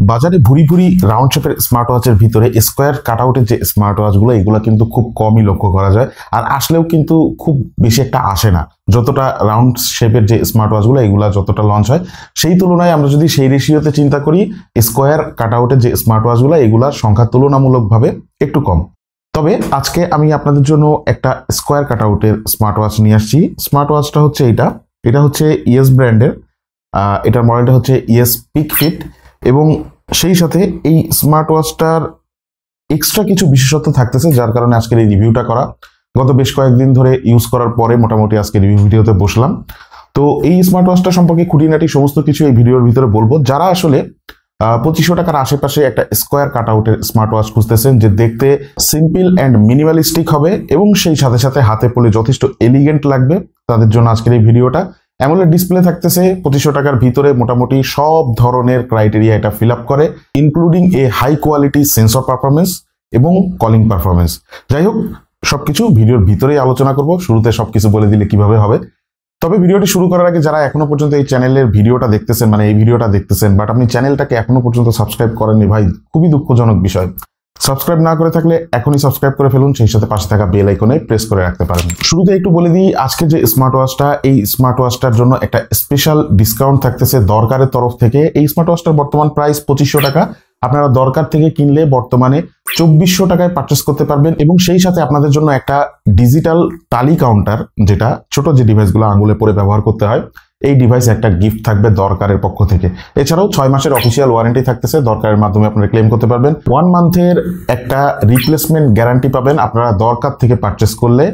বাজারে ভুরি ভুরি রাউন্ড শেপের স্মার্ট ওয়াচের ভিতরে স্কোয়ার কাটআউটের যে স্মার্ট ওয়াচগুলো এগুলো কিন্তু খুব কমই লক্ষ্য করা যায়, আর আসলেও কিন্তু খুব বেশি একটা আসে না। যতটা রাউন্ড শেপের যে স্মার্ট ওয়াচগুলো এগুলো যতটা লঞ্চ হয় সেই তুলনায় আমরা যদি সেই রেশিওতে চিন্তা করি, স্কোয়ার কাটআউটের যে স্মার্ট ওয়াচগুলো এগুলোর সংখ্যা তুলনামূলকভাবে একটু কম। তবে আজকে আমি আপনাদের জন্য একটা স্কোয়ার কাটআউটের স্মার্ট ওয়াচ নিয়ে আসছি। স্মার্ট ওয়াচটা হচ্ছে এটা হচ্ছে ইএস ব্র্যান্ডের, এটার মডেলটা হচ্ছে ইএস পিক ফিট, এবং সেই সাথে এই স্মার্ট ওয়াচটার এক্সট্রা কিছু বিশেষত্ব থাকতেছে যার কারণে আজকের এই রিভিউটা করা। গত বেশ কয়েকদিন ধরে ইউজ করার পরে মোটামুটি আজকে রিভিউ ভিডিওতে বসলাম। তো এই স্মার্ট ওয়াচটা সম্পর্কে খুঁটিনাটি সমস্ত কিছু এই ভিডিওর ভিতরে বলবো। যারা আসলে 2500 টাকার আশেপাশে একটা স্কোয়ার কাটআউটের স্মার্ট ওয়াচ খুঁজতেছেন যে দেখতে সিম্পল অ্যান্ড মিনিমালিস্টিক হবে এবং সেই সাথে সাথে হাতে পড়লে যথেষ্ট এলিগেন্ট লাগবে, তাদের জন্য আজকের এই ভিডিওটা। অ্যামোলেড ডিসপ্লে থাকতেছে 2500 টাকার ভিতরে, মোটামুটি সব ধরনের ক্রাইটেরিয়া এটা ফিল আপ করে, including a high quality sensor performance এবং কলিং পারফরমেন্স। যাই হোক, সবকিছু ভিডিওর ভিতরেই আলোচনা করব, শুরুতে সবকিছু বলে দিলে কিভাবে হবে। তবে ভিডিওটি শুরু করার আগে যারা এখনো পর্যন্ত এই চ্যানেলের ভিডিওটা দেখতেছেন, মানে এই ভিডিওটা দেখতেছেন বাট আপনি চ্যানেলটাকে এখনো পর্যন্ত সাবস্ক্রাইব করেননি, ভাই খুবই দুঃখজনক বিষয়। সাবস্ক্রাইব না করে থাকলে এখনই সাবস্ক্রাইব করে ফেলুন, সেই সাথে পাশে থাকা বেল আইকনে প্রেস করে রাখতে পারেন। শুরুতে একটু বলে দিই, আজকে যে স্মার্ট ওয়াচটা, এই স্মার্ট ওয়াচটার জন্য একটা স্পেশাল ডিসকাউন্ট থাকতেছে দরকারের তরফ থেকে। এই স্মার্ট ওয়াচটার বর্তমান প্রাইস 2500 টাকা। আপনারা দরকার থেকে কিনলে বর্তমানে 2400 টাকায় পারচেস করতে পারবেন, এবং সেই সাথে আপনাদের জন্য একটা ডিজিটাল টালি কাউন্টার, যেটা ছোট যে ডিভাইসগুলো আঙুলে পরে ব্যবহার করতে হয়, এই ডিভাইস একটা গিফট থাকবে দরকারের পক্ষ থেকে। এছাড়াও 6 মাসের অফিসিয়াল ওয়ারেন্টি থাকতেছে, দরকারের মাধ্যমে আপনারা ক্লেম করতে পারবেন। 1 মান্থের একটা রিপ্লেসমেন্ট গ্যারান্টি পাবেন আপনারা দরকার থেকে পারচেস করলে।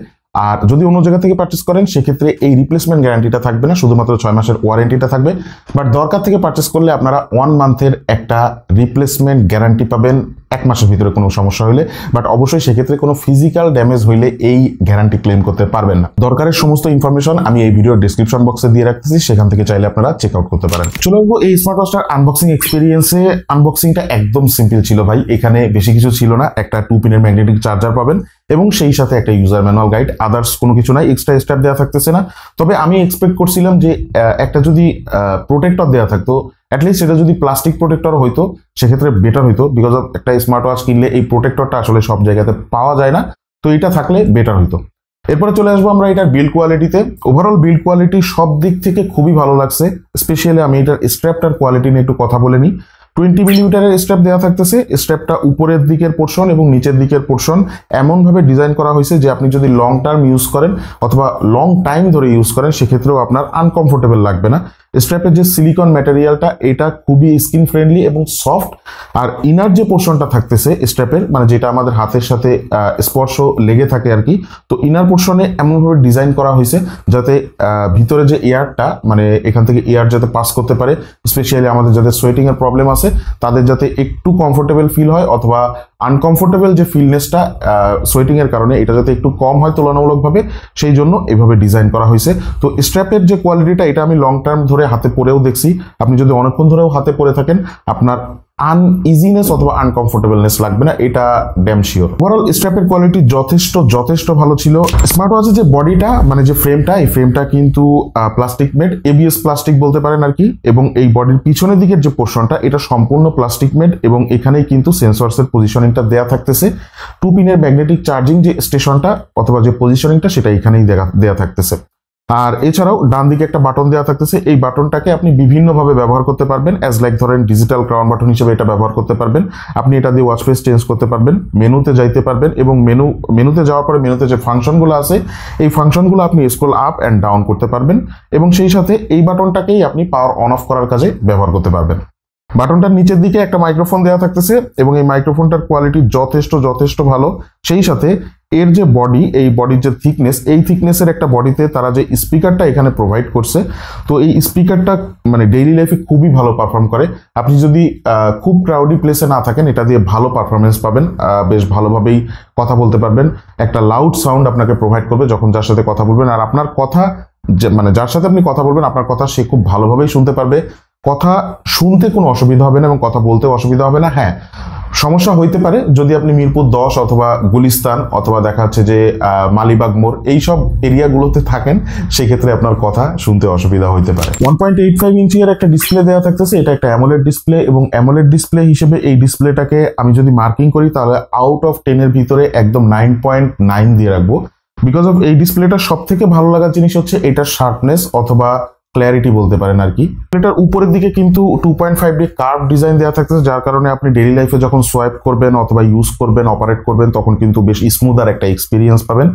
আর যদি অন্য জায়গা থেকে পারচেস করেন সেক্ষেত্রে এই রিপ্লেসমেন্ট গ্যারান্টিটা থাকবে না, শুধুমাত্র 6 মাসের ওয়ারেন্টিটা থাকবে। বাট দরকার থেকে পারচেস করলে আপনারা 1 মান্থের একটা রিপ্লেসমেন্ট গ্যারান্টি পাবেন 1 মাসের ভিতরে কোনো সমস্যা হলে। বাট অবশ্যই সেক্ষেত্রে কোনো ফিজিক্যাল ড্যামেজ হইলে এই গ্যারান্টি ক্লেম করতে পারবেন না। দরকারের সমস্ত ইনফরমেশন আমি এই ভিডিওর ডিসক্রিপশন বক্সে দিয়ে রাখতেছি, সেখান থেকে চাইলে আপনারা চেক আউট করতে পারেন। চলে আসবো এই স্মার্ট ওয়াচটার আনবক্সিং এক্সপিরিয়েন্সে। আনবক্সিংটা একদম সিম্পল ছিল ভাই, এখানে বেশি কিছু ছিল না। একটা 2 পিনের ম্যাগনেটিক চার্জার পাবেন এবং সেই সাথে একটা ইউজার ম্যানুয়াল গাইড, আদার্স কোনো কিছু নাই, এক্সট্রা স্ট্র্যাপ দেওয়া থাকতেছে না। তবে আমি এক্সপেক্ট করছিলাম যে একটা যদি প্রোটেক্টর দেওয়া থাকতো, অ্যাটলিস্ট এটা যদি প্লাস্টিক প্রোটেক্টর হইতো সেক্ষেত্রে বেটার হইতো, বিকজ অফ একটা স্মার্ট ওয়াচ কিনলে এই প্রোটেক্টরটা আসলে সব জায়গাতে পাওয়া যায় না, তো এটা থাকলে বেটার হইতো। এরপরে চলে আসবো আমরা এটার বিল্ড কোয়ালিটিতে। ওভারঅল বিল্ড কোয়ালিটি সব দিক থেকে খুবই ভালো লাগছে। স্পেশালি আমি এটার স্ট্র্যাপটার কোয়ালিটি নিয়ে একটু কথা বলে নিই। 20 মিলিমিটারের স্ট্র্যাপ দেওয়া থাকতেছে। স্ট্র্যাপটা উপরের দিকের পোর্শন এবং নিচের দিকের পোর্শন এমনভাবে ডিজাইন করা হয়েছে যে আপনি যদি লং টার্ম ইউজ করেন অথবা লং টাইম ধরে ইউজ করেন সেক্ষেত্রেও আপনার আনকমফোর্টেবল লাগবে না। স্ট্র্যাপের যে সিলিকন ম্যাটেরিয়ালটা এটা খুবই স্কিন ফ্রেন্ডলি এবং সফট। আর ইনার যে পোর্শনটা থাকতেছে স্ট্র্যাপের, মানে যেটা আমাদের হাতের সাথে স্পর্শ লেগে থাকে আর কি, তো ইনার পোর্শনে এমনভাবে ডিজাইন করা হয়েছে যাতে ভিতরে যে এয়ারটা, মানে এখান থেকে এয়ার যাতে পাস করতে পারে, স্পেশালি আমাদের যাদের সোয়েটিং এর প্রবলেম আছে তাদের যাতে একটু কমফোর্টেবল ফিল হয়, অথবা আনকমফোর্টেবল যে ফিলনেসটা সোয়েটিং এর কারণে এটা যাতে একটু কম হয় তুলনামূলকভাবে, সেই জন্য এভাবে ডিজাইন করা হয়েছে। তো স্ট্র্যাপের যে কোয়ালিটিটা এটা আমি লং টার্ম ধরে হাতে পরেও দেখছি, আপনি যদি অনেকক্ষণ ধরেও হাতে পরে থাকেন আপনার আনইজিনেস অথবা আনকমফোর্টেবলনেস লাগবে না, এটা ড্যাম শিওর। ওভারঅল স্ট্র্যাপের কোয়ালিটি যথেষ্ট ভালো ছিল। স্মার্ট ওয়াচের যে বডিটা, মানে যে ফ্রেমটা, এই ফ্রেমটা কিন্তু প্লাস্টিক মেড, এবিএস প্লাস্টিক বলতে পারেন আর কি, এবং এই বডির পিছনের দিকের যে পোর্শনটা এটা সম্পূর্ণ প্লাস্টিক মেড, এবং এখানেই কিন্তু সেন্সরসের পজিশনিংটা দেয়া থাকতেছে। 2 পিনের ম্যাগনেটিক চার্জিং যে স্টেশনটা অথবা যে পজিশনিংটা সেটা এখানেই দেয়া থাকতেছে। আর এছাড়াও ডান দিকে একটা বাটন দেওয়া থাকতেছে, এই বাটনটাকে আপনি বিভিন্নভাবে ব্যবহার করতে পারবেন। অ্যাজ লাইক ধরেন ডিজিটাল ক্রাউন বাটন হিসেবে এটা ব্যবহার করতে পারবেন। আপনি এটা দিয়ে ওয়াচ ফেস চেঞ্জ করতে পারবেন, মেনুতে যাইতে পারবেন, এবং মেনুতে যাওয়ার পরে মেনুতে যে ফাংশনগুলো আছে এই ফাংশনগুলো আপনি স্ক্রল আপ অ্যান্ড ডাউন করতে পারবেন, এবং সেই সাথে এই বাটনটাকেই আপনি পাওয়ার অন অফ করার কাজে ব্যবহার করতে পারবেন। বাটনটার নিচের দিকে একটা মাইক্রোফোন দেওয়া থাকতেছে এবং এই মাইক্রোফোনটার কোয়ালিটি যথেষ্ট ভালো। সেই সাথে এর যে বডি, এই বডির যে থিকনেস, এই থিকনেসের একটা বডিতে তারা যে স্পিকারটা এখানে প্রোভাইড করছে, তো এই স্পিকারটা মানে ডেইলি লাইফে খুবই ভালো পারফর্ম করে। আপনি যদি খুব ক্রাউডি প্লেসে না থাকেন এটা দিয়ে ভালো পারফরমেন্স পাবেন, বেশ ভালোভাবেই কথা বলতে পারবেন। একটা লাউড সাউন্ড আপনাকে প্রোভাইড করবে যখন যার সাথে কথা বলবেন, আর আপনার কথা মানে যার সাথে আপনি কথা বলবেন আপনার কথা সে খুব ভালোভাবেই শুনতে পারবে। কথা শুনতে কোনো অসুবিধা হবে না এবং কথা বলতেও অসুবিধা হবে না। হ্যাঁ, সমস্যা হইতে পারে যদি আপনি মিরপুর 10 অথবা গুলিস্তান অথবা দেখা যাচ্ছে যে মালিবাগ মোড় এইসব এরিয়াগুলোতে থাকেন, সেক্ষেত্রে আপনার কথা শুনতে অসুবিধা হইতে পারে। 1.85 ইঞ্চি এর একটা ডিসপ্লে দেওয়া থাকতেছে, এটা একটা অ্যামোলেড ডিসপ্লে, এবং অ্যামোলেড ডিসপ্লে হিসেবে এই ডিসপ্লেটাকে আমি যদি মার্কিং করি তাহলে আউট অফ 10 এর ভিতরে একদম 9.9 দিয়ে রাখবো। বিকজ অফ এই ডিসপ্লেটার সব থেকে ভালো লাগার জিনিস হচ্ছে এটার শার্পনেস অথবা ক্ল্যারিটি বলতে পারেন আর কি। এটার উপরের দিকে কিন্তু 2.5D কার্ভ ডিজাইন দেওয়া থাকতেছে, যার কারণে আপনি ডেইলি লাইফে যখন সোয়াইপ করবেন অথবা ইউজ করবেন, অপারেট করবেন, তখন কিন্তু বেশ স্মুথ আর একটা এক্সপিরিয়েন্স পাবেন।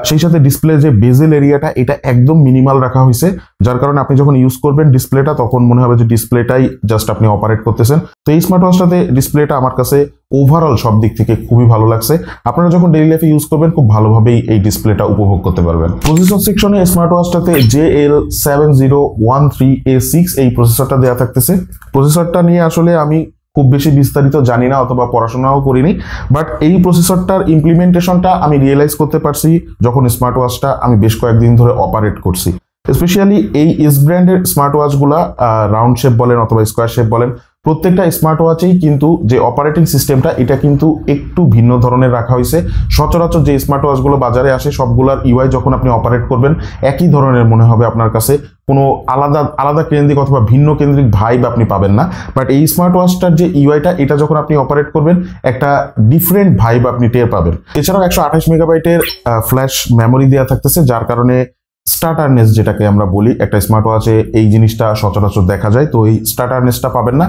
সেই সাথে ডিসপ্লে যে বেজেল এরিয়াটা এটা একদম মিনিমাল রাখা হয়েছে, যার কারণে আপনি যখন ইউজ করবেন ডিসপ্লেটা তখন মনে হবে যে ডিসপ্লেটাই জাস্ট আপনি অপারেট করতেছেন। তো এই স্মার্ট ওয়াচটাতে ডিসপ্লেটা আমার কাছে ওভারঅল সব দিক থেকে খুবই ভালো লাগছে। আপনারা যখন ডেইলি লাইফে ইউজ করবেন খুব ভালোভাবেই এই ডিসপ্লেটা উপভোগ করতে পারবেন। প্রসেসর সেকশনে স্মার্ট ওয়াচটাতে JL7013A6 এই প্রসেসরটা দেওয়া থাকতেছে। প্রসেসরটা নিয়ে আসলে আমি খুব বেশি বিস্তারিত জানি না অথবা পড়াশোনাও করিনি, বাট এই প্রসেসরটার ইমপ্লিমেন্টেশনটা আমি রিয়েলাইজ করতে পারছি যখন স্মার্ট ওয়াচটা আমি বেশ কয়েকদিন ধরে অপারেট করছি। স্পেশালি এই এস ব্র্যান্ডের স্মার্ট ওয়াচগুলা রাউন্ড শেপ বলেন অথবা স্কোয়ার শেপ বলেন, প্রত্যেকটা স্মার্ট ওয়াচেই কিন্তু যে অপারেটিং সিস্টেমটা এটা কিন্তু একটু ভিন্ন ধরনের রাখা হয়েছে। সচরাচর যে স্মার্ট ওয়াচগুলো বাজারে আসে সবগুলার ইউআই যখন আপনি অপারেট করবেন একই ধরনের মনে হবে আপনার কাছে, কোনো আলাদা আলাদা কেন্দ্রিক অথবা ভিন্ন কেন্দ্রিক ভাইব আপনি পাবেন না। বাট এই স্মার্ট ওয়াচটার যে ইউআইটা এটা যখন আপনি অপারেট করবেন একটা ডিফারেন্ট ভাইব আপনি টের পাবেন। এছাড়াও 128 মেগাবাইটের ফ্ল্যাশ মেমোরি দেওয়া থাকতেছে, যার কারণে স্টার্টারনেস যেটাকে আমরা বলি একটা স্মার্ট ওয়াচে এই জিনিসটা সচরাচর দেখা যায়, তো এই স্টার্টারনেসটা পাবেন না।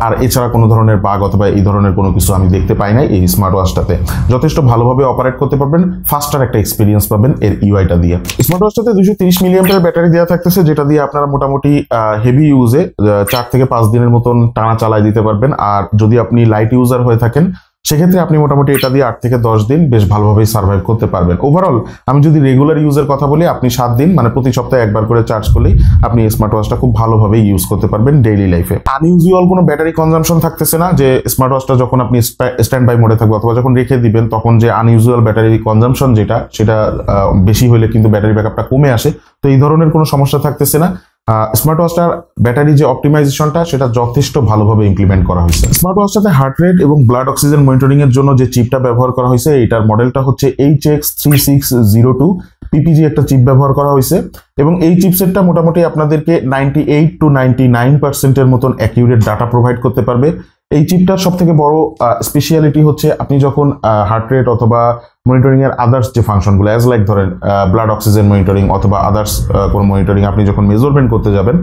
আর এছাড়া কোনো ধরনের বাগ অথবা এই ধরনের কোনো কিছু আমি দেখতে পাই নাই এই স্মার্ট ওয়াচটাতে। যথেষ্ট ভালোভাবে অপারেট করতে পারবেন, ফাস্টার একটা এক্সপিরিয়েন্স পাবেন এর ইউআইটা দিয়ে। স্মার্ট ওয়াচটাতে 230 মিলিঅ্যাম্পিয়ার ব্যাটারি দেওয়া থাকতেছে, যেটা দিয়ে আপনারা মোটামুটি হেভি ইউজে 4 থেকে 5 দিনের মতন টানা চালায় দিতে পারবেন। আর যদি আপনি লাইট ইউজার হয়ে থাকেন সেক্ষেত্রে আপনি মোটামুটি এটা দিয়ে 8 থেকে 10 দিন বেশ ভালোভাবেই সার্ভাইভ করতে পারবেন। ওভারঅল আমি যদি রেগুলার ইউজের কথা বলি, আপনি 7 দিন মানে প্রতি সপ্তাহে একবার করে চার্জ করলেই আপনি স্মার্ট ওয়াচটা খুব ভালোভাবে ইউজ করতে পারবেন ডেইলি লাইফে। আনইউজুয়াল কোনো ব্যাটারি কনজাম্পশন থাকতেছে না, যে স্মার্ট ওয়াচটা যখন আপনি স্ট্যান্ড বাই মোডে থাকবে অথবা যখন রেখে দিবেন তখন যে আনইউজুয়াল ব্যাটারি কনজাম্পশন সেটা বেশি হলে কিন্তু ব্যাটারি ব্যাকআপটা কমে আসে। তো এই ধরনের কোনো সমস্যা থাকতেছে না। স্মার্ট ওয়াচটার ব্যাটারি যে অপটিমাইজেশনটা সেটা যথেষ্ট ভালোভাবে ইমপ্লিমেন্ট করা হয়েছে। স্মার্ট ওয়াচটাতে হার্ট রেট এবং ব্লাড অক্সিজেন মনিটরিং এর জন্য যে চিপটা ব্যবহার করা হয়েছে এটার মডেলটা হচ্ছে HX3602 PPG একটা চিপ ব্যবহার করা হয়েছে, এবং এই চিপসেটটা মোটামুটি আপনাদেরকে 98 to 99% এর মতন অ্যাকিউরেট ডাটা প্রোভাইড করতে পারবে। এই চিপটার সব থেকে বড় স্পেশালিটি হচ্ছে আপনি যখন হার্ট রেট অথবা মনিটরিং এর আদার্স যে ফাংশনগুলো অ্যাজ লাইক ধরেন ব্লাড অক্সিজেন মনিটরিং অথবা আদার্স কোনো মনিটরিং আপনি যখন মেজারমেন্ট করতে যাবেন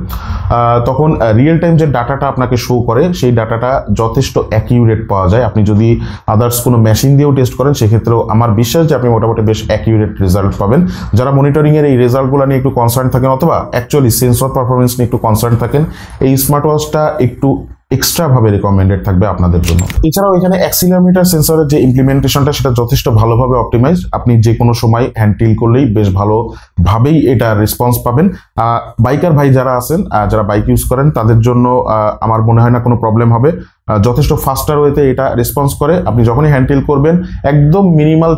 তখন রিয়েল টাইম যে ডাটাটা আপনাকে শো করে সেই ডাটাটা যথেষ্ট অ্যাকিউরেট পাওয়া যায়। আপনি যদি আদার্স কোনো মেশিন দিয়েও টেস্ট করেন সেক্ষেত্রেও আমার বিশ্বাস যে আপনি মোটামুটি বেশ অ্যাকিউরেট রেজাল্ট পাবেন। যারা মনিটরিং এর এই রেজাল্টগুলো নিয়ে একটু কনসার্ন থাকেন অথবা অ্যাকচুয়ালি সেন্সর পারফরমেন্স নিয়ে একটু কনসার্ন থাকেন, এই স্মার্ট ওয়াচটা একটু এক্সট্রা ভাবে রিকমেন্ডেড থাকবে আপনাদের জন্য। এছাড়াও এখানে অ্যাক্সিলোমিটার সেন্সরের যে ইমপ্লিমেন্টেশনটা সেটা যথেষ্ট ভালোভাবে অপটিমাইজ, আপনি যে কোনো সময় হ্যান্ড টিল করলেই বেশ ভালোভাবেই এটা রেসপন্স পাবেন। বাইকার ভাই যারা আছেন, যারা বাইক ইউজ করেন তাদের জন্য আমার মনে হয় না কোনো প্রবলেম হবে, যথেষ্ট ফাস্টার ওয়েতে এটা রেসপন্স করে। আপনি যখনই হ্যান্ড টিল করবেন একদম মিনিমাল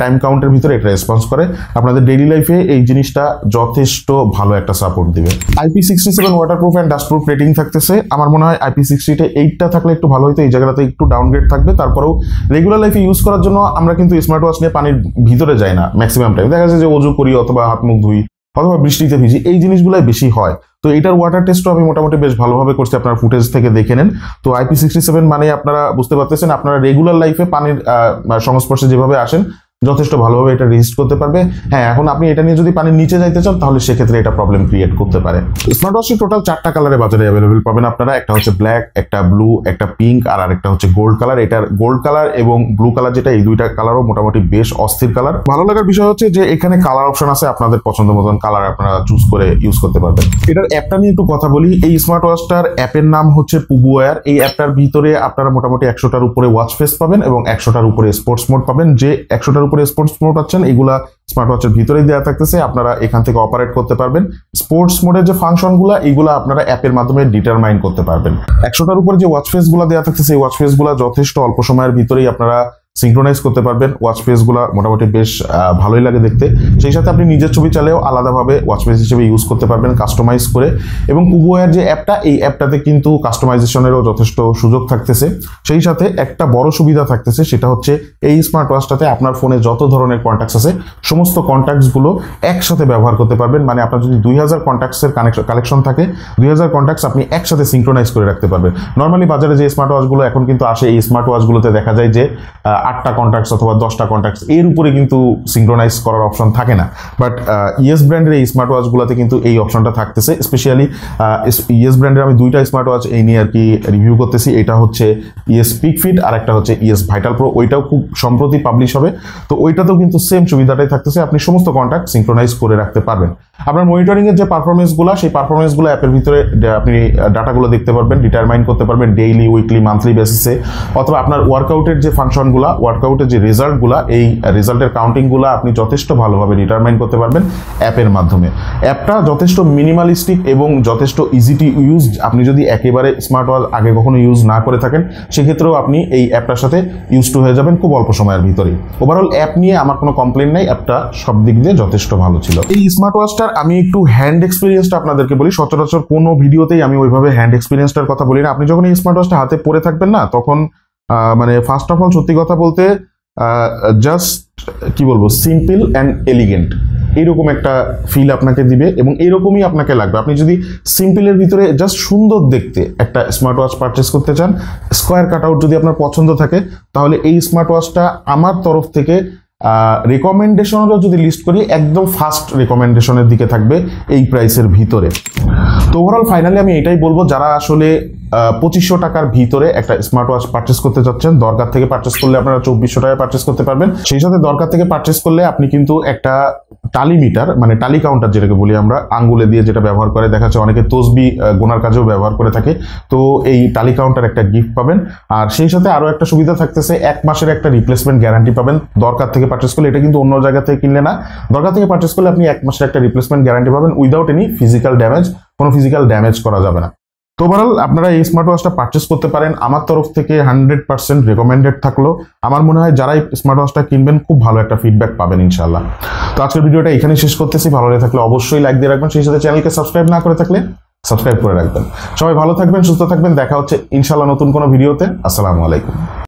টাইম কাউন্টের ভিতরে এটা রেসপন্স করে, আপনাদের ডেইলি লাইফে এই জিনিসটা যথেষ্ট ভালো একটা সাপোর্ট দিবে। IP67 waterproof and dustproof rating থাকতেছে, আমার মনে হয় IP60 8টা থাকলে একটু ভালো হতো, এই জায়গাটাতে একটু ডাউনগ্রেড থাকবে। তারপরেও রেগুলার লাইফে ইউজ করার জন্য আমরা কিন্তু স্মার্ট ওয়াচ নিয়ে পানির ভিতরে যাই না ম্যাক্সিমাম টাইম, দেখা যায় যে অজু করি অথবা হাত মুখ ধুই অথবা বৃষ্টিতে ভিজি, এই জিনিসগুলাই বেশি হয়। তো এটার ওয়াটার টেস্টও আমি মোটামুটি বেশ ভালোভাবে করছি, আপনারা ফুটেজ থেকে দেখে নেন। তো IP67 মানে আপনারা বুঝতে পারতেছেন আপনারা রেগুলার লাইফে পানির সংস্পর্শে যেভাবে আসেন যথেষ্ট ভালোভাবে এটা রেজিস্ট করতে পারবে। হ্যাঁ, এখন আপনি এটা নিয়ে যদি পানির নিচে যাইতে চান তাহলে সেক্ষেত্রে এটা প্রবলেম ক্রিয়েট করতে পারে। স্মার্ট ওয়াচটি টোটাল 4টা কালারে বাজারে অ্যাভেলেবেল পাবেন আপনারা, একটা হচ্ছে ব্ল্যাক, একটা ব্লু, একটা পিঙ্ক আর আরেকটা হচ্ছে গোল্ড কালার। এটার গোল্ড কালার এবং ব্লু কালার যেটা, এই দুইটা কালারও মোটামুটি বেশ অস্থির কালার। ভালো লাগার বিষয় হচ্ছে যে এখানে কালার অপশন আছে, আপনাদের পছন্দ মতন কালার আপনারা চুজ করে ইউজ করতে পারবেন। এটার অ্যাপটা নিয়ে একটু কথা বলি। এই স্মার্ট ওয়াচটার অ্যাপের নাম হচ্ছে পুবুওয়্যার। এই অ্যাপটার ভিতরে আপনারা মোটামুটি 100টার উপরে ওয়াচ ফেস পাবেন এবং 100টার উপরে স্পোর্টস মোড পাবেন। যে 100টার উপরে স্পোর্টস মোড এগুলা স্মার্ট ওয়াচের ভিতরেই দেওয়া থাকতেছে, আপনারা এখান থেকে অপারেট করতে পারবেন। স্পোর্টস মোডের যে ফাংশনগুলো এইগুলা আপনারা অ্যাপের মাধ্যমে ডিটারমাইন করতে পারবেন। 100টার উপরে যে ওয়াচ ফেস গুলা দেওয়া থাকতেছে এই ওয়াচ ফেস গুলা যথেষ্ট অল্প সময়ের ভিতরেই আপনারা সিঙ্ক্রোনাইজ করতে পারবেন। ওয়াচ ফেসগুলো মোটামুটি বেশ ভালোই লাগে দেখতে। সেই সাথে আপনি নিজের ছবি চাইলেও আলাদাভাবে ওয়াচ ফেস হিসেবে ইউজ করতে পারবেন কাস্টমাইজ করে। এবং কুবোয়ার যে অ্যাপটা, এই অ্যাপটাতে কিন্তু কাস্টমাইজেশনেরও যথেষ্ট সুযোগ থাকতেছে। সেই সাথে একটা বড় সুবিধা থাকতেছে, সেটা হচ্ছে এই স্মার্ট ওয়াচটাতে আপনার ফোনে যত ধরনের কন্ট্যাক্টস আছে সমস্ত কন্ট্যাক্টসগুলো একসাথে ব্যবহার করতে পারবেন। মানে আপনার যদি 2000 কন্ট্যাক্টসের কালেকশন থাকে, 2000 কন্ট্যাক্টস আপনি একসাথে সিঙ্ক্রোনাইজ করে রাখতে পারবেন। নর্মালি বাজারে যে স্মার্ট ওয়াচগুলো এখন কিন্তু আসে, এই স্মার্ট ওয়াচগুলোতে দেখা যায় যে 8টা কন্ট্যাক্টস অথবা 10টা কন্ট্যাক্টস এর উপরে কিন্তু সিঙ্ক্রোনাইজ করার অপশন থাকে না। বাট ইয়েস ব্র্যান্ডের এই স্মার্ট ওয়াচগুলোতে কিন্তু এই অপশনটা থাকতেছে। স্পেশালি ইয়েস ব্র্যান্ডের আমি 2টা স্মার্ট ওয়াচ এই নিয়ে আর কি রিভিউ করতেছি। এটা হচ্ছে ইয়েস পিক ফিট আর একটা হচ্ছে ইয়েস ভাইটাল প্রো। ওইটাও খুব সম্প্রতি পাবলিশ হবে, তো ওইটাতেও কিন্তু সেম সুবিধাটাই থাকতেছে, আপনি সমস্ত কন্ট্যাক্ট সিঙ্ক্রোনাইজ করে রাখতে পারবেন। আপনার মনিটরিং এর যে পারফরমেন্সগুলো, সেই পারফরমেন্সগুলো অ্যাপের ভিতরে আপনি ডাটাগুলো দেখতে পারবেন, ডিটারমাইন করতে পারবেন ডেইলি, উইকলি, মান্থলি বেসিসে। অথবা আপনার ওয়ার্কআউটের যে ফাংশনগুলো, ওয়ার্কআউটের যে রেজাল্টগুলো, এই রেজাল্টের কাউন্টিংগুলো আপনি যথেষ্ট ভালোভাবে ডিটারমাইন করতে পারবেন অ্যাপের মাধ্যমে। অ্যাপটা যথেষ্ট মিনিমালিস্টিক এবং যথেষ্ট ইজি টু ইউজ। আপনি যদি একেবারে স্মার্ট ওয়াচ আগে কখনো ইউজ না করে থাকেন, সেক্ষেত্রেও আপনি এই অ্যাপটার সাথে ইউজ টু হয়ে যাবেন খুব অল্প সময়ের ভিতরেই। ওভারঅল অ্যাপ নিয়ে আমার কোনো কমপ্লেন নাই, অ্যাপটা সব দিক দিয়ে যথেষ্ট ভালো ছিল। এই স্মার্ট ওয়াচটার আমি একটু হ্যান্ড এক্সপিরিয়েন্সটা আপনাদেরকে বলি। সচরাচর কোনো ভিডিওতেই আমি ওইভাবে হ্যান্ড এক্সপিরিয়েন্সটার কথা বলি না। আপনি যখন এই স্মার্ট ওয়াচটা হাতে পরে থাকবেন না, তখন মানে ফার্স্ট অফ অল সত্যি কথা বলতে জাস্ট কি বলবো, সিম্পল অ্যান্ড এলিগেন্ট এইরকম একটা ফিল আপনাকে দিবে এবং এইরকমই আপনাকে লাগবে। আপনি যদি সিম্পলের ভিতরে জাস্ট সুন্দর দেখতে একটা স্মার্ট ওয়াচ পারচেস করতে চান, স্কোয়ার কাট আউট যদি আপনার পছন্দ থাকে, তাহলে এই স্মার্ট ওয়াচটা আমার তরফ থেকে রেকমেন্ডেশনেরও যদি লিস্ট করি, একদম ফার্স্ট রেকমেন্ডেশনের দিকে থাকবে এই প্রাইসের ভিতরে। তো ওভারঅল ফাইনালি আমি এটাই বলবো, যারা আসলে 2500 টাকার ভিতরে একটা স্মার্ট ওয়াচ পারচেস করতে চাচ্ছেন, দরকার থেকে পারচেস করলে আপনারা 2400 টাকায় পারচেস করতে পারবেন। সেই সাথে দরকার থেকে পারচেস করলে আপনি কিন্তু একটা টালি মিটার, মানে টালি কাউন্টার যেটাকে বলি আমরা, আঙ্গুলে দিয়ে যেটা ব্যবহার করে, দেখা যাচ্ছে অনেকে তসবি গোনার কাজেও ব্যবহার করে থাকে, তো এই টালি কাউন্টার একটা গিফট পাবেন। আর সেই সাথে আরও একটা সুবিধা থাকতেছে, 1 মাসের একটা রিপ্লেসমেন্ট গ্যারান্টি পাবেন দরকার থেকে পারচেস করলে। এটা কিন্তু অন্য জায়গা থেকে কিনলে না, দরকার থেকে পারচেস করলে আপনি 1 মাসের একটা রিপ্লেসমেন্ট গ্যারান্টি পাবেন উইদাউট এনি ফিজিক্যাল ড্যামেজ। কোনো ফিজিক্যাল ড্যামেজ করা যাবে না। তো ওভারঅল আপনারা এই স্মার্ট ওয়াচটা পারচেস করতে পারেন। আমার তরফ থেকে 100% রেকমেন্ডেড থাকলো। আমার মনে হয় যারা এই স্মার্ট ওয়াচটা কিনবেন খুব ভালো একটা ফিডব্যাক পাবেন ইনশাআল্লাহ। তো আজকের ভিডিওটা এখানেই শেষ করতেছি। ভালো লেগে থাকলে অবশ্যই লাইক দিয়ে রাখবেন, সেই সাথে চ্যানেলকে সাবস্ক্রাইব না করে থাকলে সাবস্ক্রাইব করে রাখবেন। সবাই ভালো থাকবেন, সুস্থ থাকবেন, দেখা হচ্ছে ইনশাআল্লাহ নতুন কোনো ভিডিওতে। আসসালামু আলাইকুম।